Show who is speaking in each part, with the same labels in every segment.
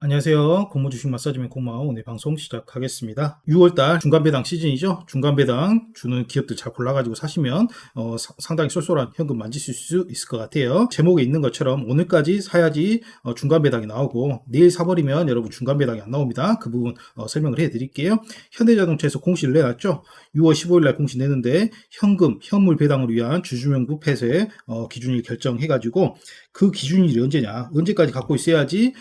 Speaker 1: 안녕하세요. 공무주식 마사지맨 공마원 오늘 방송 시작하겠습니다. 6월달 중간배당 시즌이죠. 중간배당 주는 기업들 잘 골라가지고 사시면 상당히 쏠쏠한 현금 만지실 수 있을 것 같아요. 제목에 있는 것처럼 오늘까지 사야지 중간배당이 나오고 내일 사버리면 여러분 중간배당이 안 나옵니다. 그 부분 설명을 해드릴게요. 현대자동차에서 공시를 내놨죠. 6월 15일날 공시 내는데 현금, 현물 배당을 위한 주주명부 폐쇄 기준일 결정해가지고 그 기준일이 언제냐, 언제까지 갖고 있어야지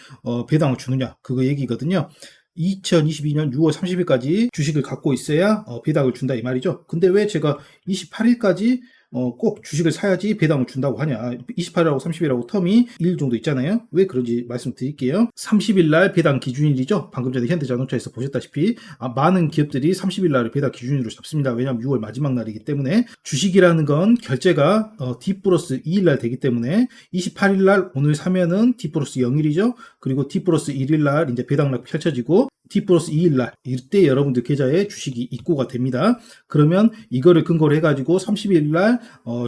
Speaker 1: 배당을 주느냐, 그거 얘기거든요. 2022년 6월 30일까지 주식을 갖고 있어야 배당을 준다 이 말이죠. 근데 왜 제가 28일까지 꼭 주식을 사야지 배당을 준다고 하냐. 28일하고 30일하고 텀이 2일 정도 있잖아요. 왜 그런지 말씀드릴게요. 30일 날 배당 기준일이죠. 방금 전에 현대자동차에서 보셨다시피 많은 기업들이 30일 날을 배당 기준일로 잡습니다. 왜냐하면 6월 마지막 날이기 때문에 주식이라는 건 결제가 D 플러스 2일 날 되기 때문에 28일 날 오늘 사면은 D 플러스 0일이죠. 그리고 D 플러스 1일 날 이제 배당락 펼쳐지고 T 플러스 2일날 이때 여러분들 계좌에 주식이 입고가 됩니다. 그러면 이거를 근거로 해가지고 30일날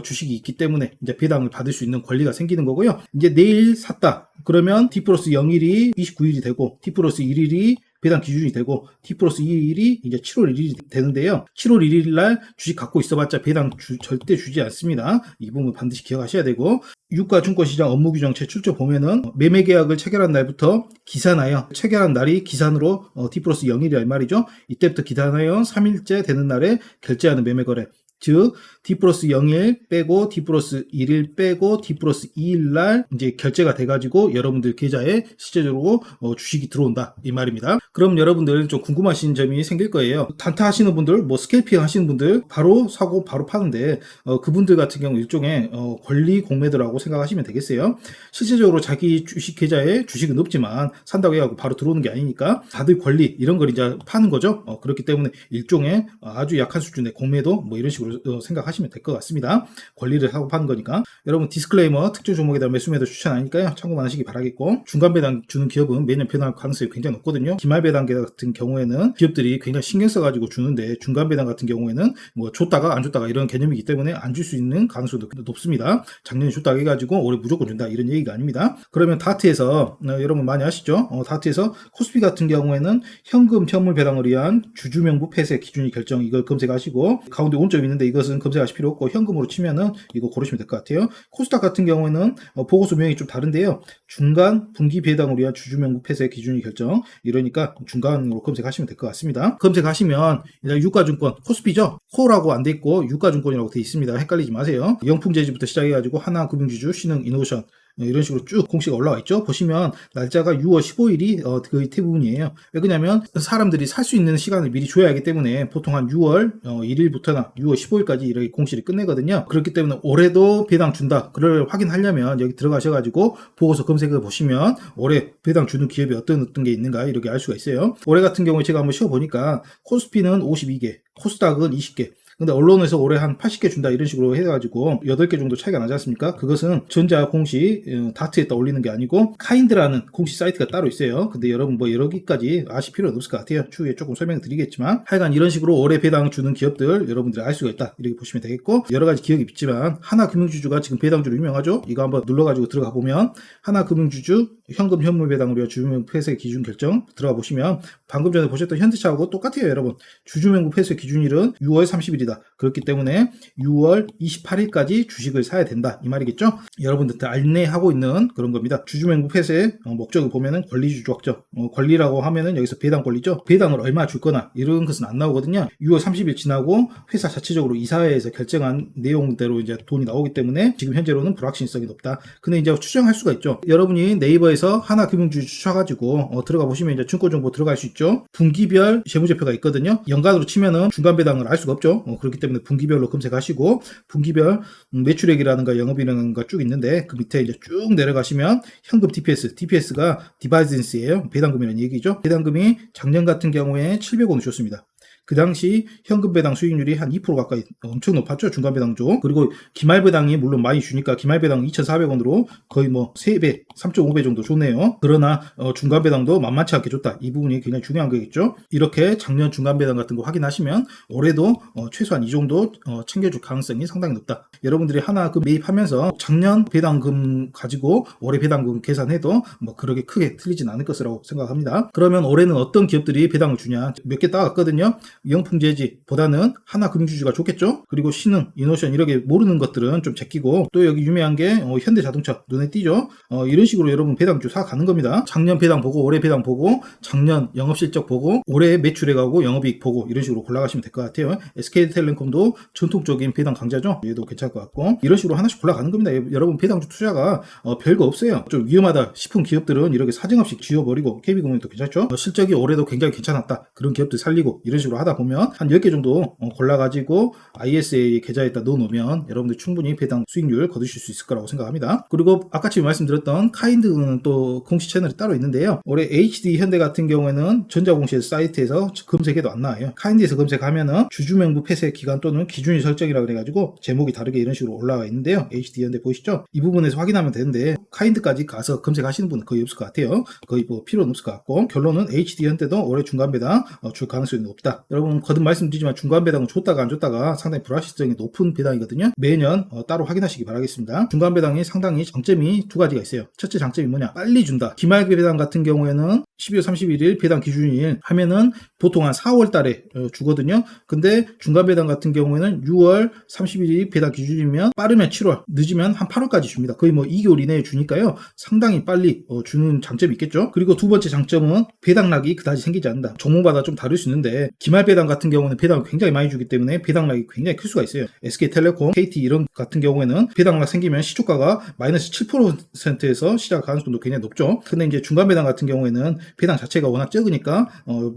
Speaker 1: 주식이 있기 때문에 이제 배당을 받을 수 있는 권리가 생기는 거고요. 이제 내일 샀다. 그러면 T 플러스 0일이 29일이 되고 T 플러스 1일이 배당 기준이 되고 T 플러스 2일이 이제 7월 1일이 되는데요. 7월 1일 날 주식 갖고 있어봤자 배당 절대 주지 않습니다. 이 부분 반드시 기억하셔야 되고 유가증권시장 업무규정 제출조 보면은 매매 계약을 체결한 날부터 기산하여 체결한 날이 기산으로 T 플러스 0일이란 말이죠. 이때부터 기산하여 3일째 되는 날에 결제하는 매매거래. 즉 D 플러스 0일 빼고 D 플러스 1일 빼고 D 플러스 2일 날 이제 결제가 돼가지고 여러분들 계좌에 실제적으로 주식이 들어온다 이 말입니다. 그럼 여러분들 좀 궁금하신 점이 생길 거예요. 단타 하시는 분들, 뭐 스캘핑 하시는 분들 바로 사고 바로 파는데 그분들 같은 경우 일종의 권리 공매도라고 생각하시면 되겠어요. 실제적으로 자기 주식 계좌에 주식은 없지만 산다고 해가지고 바로 들어오는 게 아니니까 다들 권리 이런 걸 이제 파는 거죠. 그렇기 때문에 일종의 아주 약한 수준의 공매도 뭐 이런 식으로 생각하시면 될 것 같습니다. 권리를 하고 파는 거니까. 여러분 디스클레이머 특정 종목에 대한 매수매도 추천 아니니까요. 참고만 하시기 바라겠고 중간 배당 주는 기업은 매년 변할 가능성이 굉장히 높거든요. 기말 배당 같은 경우에는 기업들이 굉장히 신경 써가지고 주는데 중간 배당 같은 경우에는 뭐 줬다가 안 줬다가 이런 개념이기 때문에 안 줄 수 있는 가능성도 높습니다. 작년에 줬다가 해가지고 올해 무조건 준다 이런 얘기가 아닙니다. 그러면 다트에서 여러분 많이 아시죠? 다트에서 코스피 같은 경우에는 현금 현물 배당을 위한 주주명부 폐쇄 기준이 결정 이걸 검색하시고 가운데 온점이 있는데 이것은 검색하실 필요 없고 현금으로 치면은 이거 고르시면 될 것 같아요. 코스닥 같은 경우에는 보고서 명이 좀 다른데요. 중간 분기 배당을 위한 주주명부 폐쇄 기준이 결정 이러니까 중간으로 검색하시면 될 것 같습니다. 검색하시면 일단 유가증권 코스피죠. 코라고 안 돼 있고 유가증권이라고 돼 있습니다. 헷갈리지 마세요. 영풍제지부터 시작해가지고 하나금융지주, 신흥이노션 이런 식으로 쭉 공시가 올라와 있죠. 보시면 날짜가 6월 15일이 거의 대부분이에요. 왜 그러냐면 사람들이 살 수 있는 시간을 미리 줘야 하기 때문에 보통 한 6월 1일부터나 6월 15일까지 이렇게 공시를 끝내거든요. 그렇기 때문에 올해도 배당 준다. 그걸 확인하려면 여기 들어가셔가지고 보고서 검색해 보시면 올해 배당 주는 기업이 어떤 게 있는가 이렇게 알 수가 있어요. 올해 같은 경우에 제가 한번 쉬어보니까 코스피는 52개, 코스닥은 20개. 근데 언론에서 올해 한 80개 준다 이런 식으로 해가지고 8개 정도 차이가 나지 않습니까? 그것은 전자 공시 다트에다 올리는 게 아니고 카인드라는 공시 사이트가 따로 있어요. 근데 여러분 뭐 여러 개까지 아실 필요는 없을 것 같아요. 추후에 조금 설명을 드리겠지만 하여간 이런 식으로 올해 배당 주는 기업들 여러분들이 알 수가 있다 이렇게 보시면 되겠고 여러 가지 기업이 있지만 하나금융주주가 지금 배당주로 유명하죠. 이거 한번 눌러가지고 들어가 보면 하나금융주주 현금 현물 배당을 위한 주주명부 폐쇄 기준 결정 들어가 보시면 방금 전에 보셨던 현대차하고 똑같아요. 여러분 주주명부 폐쇄 기준일은 6월 30일이다. 그렇기 때문에 6월 28일까지 주식을 사야 된다 이 말이겠죠. 여러분들한테 안내하고 있는 그런 겁니다. 주주명부 폐쇄 목적을 보면은 권리주주 확정 권리라고 하면은 여기서 배당 권리죠. 배당을 얼마 줄 거나 이런 것은 안 나오거든요. 6월 30일 지나고 회사 자체적으로 이사회에서 결정한 내용대로 이제 돈이 나오기 때문에 지금 현재로는 불확실성이 높다. 근데 이제 추정할 수가 있죠. 여러분이 네이버에서 하나금융주주 추천가지고 들어가 보시면 이제 증권정보 들어갈 수 있죠. 분기별 재무제표가 있거든요. 연간으로 치면은 중간 배당을 알 수가 없죠. 그렇기 때문에 분기별로 검색하시고 분기별 매출액이라든가 영업이익이라든가 쭉 있는데 그 밑에 이제 쭉 내려가시면 현금 DPS가 디바이던스예요. 배당금이라는 얘기죠. 배당금이 작년 같은 경우에 700원을 줬습니다. 그 당시 현금 배당 수익률이 한 2% 가까이 엄청 높았죠. 중간 배당조. 그리고 기말 배당이 물론 많이 주니까 기말 배당 2,400원으로 거의 뭐 3배 3.5배 정도 좋네요. 그러나 중간 배당도 만만치 않게 좋다. 이 부분이 굉장히 중요한 거겠죠. 이렇게 작년 중간 배당 같은 거 확인하시면 올해도 최소한 이 정도 챙겨줄 가능성이 상당히 높다. 여러분들이 하나 매입하면서 작년 배당금 가지고 올해 배당금 계산해도 뭐 그렇게 크게 틀리진 않을 것이라고 생각합니다. 그러면 올해는 어떤 기업들이 배당을 주냐, 몇 개 따왔거든요. 영풍재지보다는 하나금융주주가 좋겠죠. 그리고 신흥, 이노션 이렇게 모르는 것들은 좀 제끼고, 또 여기 유명한 게 현대자동차 눈에 띄죠. 이런 식으로 여러분 배당주 사가는 겁니다. 작년 배당 보고 올해 배당 보고 작년 영업실적 보고 올해 매출액하고 영업이익 보고 이런 식으로 골라가시면 될 것 같아요. SK텔레콤도 전통적인 배당 강자죠. 얘도 괜찮을 것 같고, 이런 식으로 하나씩 골라가는 겁니다. 여러분 배당주 투자가 별거 없어요. 좀 위험하다 싶은 기업들은 이렇게 사정없이 지워버리고, KB금융도 괜찮죠. 실적이 올해도 굉장히 괜찮았다, 그런 기업들 살리고 이런 식으로 하다 보면 한 10개 정도 골라가지고 ISA 계좌에다 넣어놓으면 여러분들 충분히 배당 수익률 거두실 수 있을 거라고 생각합니다. 그리고 아까 지금 말씀드렸던 카인드는 또 공시 채널이 따로 있는데요. 올해 HD 현대 같은 경우에는 전자공시 사이트에서 검색해도 안 나와요. 카인드에서 검색하면은 주주명부 폐쇄 기간 또는 기준일 설정이라고 그래가지고 제목이 다르게 이런 식으로 올라와 있는데요. HD 현대 보이시죠? 이 부분에서 확인하면 되는데 카인드까지 가서 검색하시는 분은 거의 없을 것 같아요. 거의 뭐 필요는 없을 것 같고, 결론은 HD 현대도 올해 중간 배당 줄 가능성이 높다. 여러분 거듭 말씀드리지만 중간 배당은 줬다가 안 줬다가 상당히 불확실성이 높은 배당이거든요. 매년 따로 확인하시기 바라겠습니다. 중간 배당이 상당히 장점이 두 가지가 있어요. 첫째 장점이 뭐냐, 빨리 준다. 기말기 배당 같은 경우에는 12월 31일 배당 기준일 하면은 보통 한 4월 달에 주거든요. 근데 중간 배당 같은 경우에는 6월 31일 배당 기준이면 빠르면 7월, 늦으면 한 8월까지 줍니다. 거의 뭐 2개월 이내에 주니까요. 상당히 빨리 주는 장점이 있겠죠. 그리고 두 번째 장점은 배당락이 그다지 생기지 않는다. 종목마다 좀 다를 수 있는데 기말 배당 같은 경우는 배당을 굉장히 많이 주기 때문에 배당락이 굉장히 클 수가 있어요. SK텔레콤, KT 이런 같은 경우에는 배당락 생기면 시초가가 마이너스 7%에서 시작 가능성도 굉장히 높죠. 근데 이제 중간 배당 같은 경우에는 배당 자체가 워낙 적으니까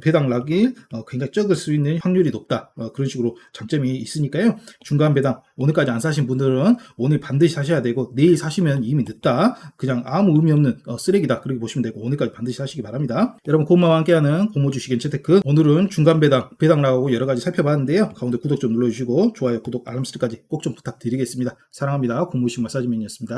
Speaker 1: 배당락이 굉장히 적을 수 있는 확률이 높다. 그런 식으로 장점이 있으니까요. 중간 배당 오늘까지 안 사신 분들은 오늘 반드시 사셔야 되고, 내일 사시면 이미 늦다, 그냥 아무 의미 없는 쓰레기다, 그렇게 보시면 되고, 오늘까지 반드시 사시기 바랍니다. 여러분 고마와 함께하는 공모주식 엔체테크, 오늘은 중간 배당락하고 여러가지 살펴봤는데요. 가운데 구독 좀 눌러주시고 좋아요, 구독, 알람 설정까지 꼭 좀 부탁드리겠습니다. 사랑합니다. 공모주식 마사지맨이었습니다.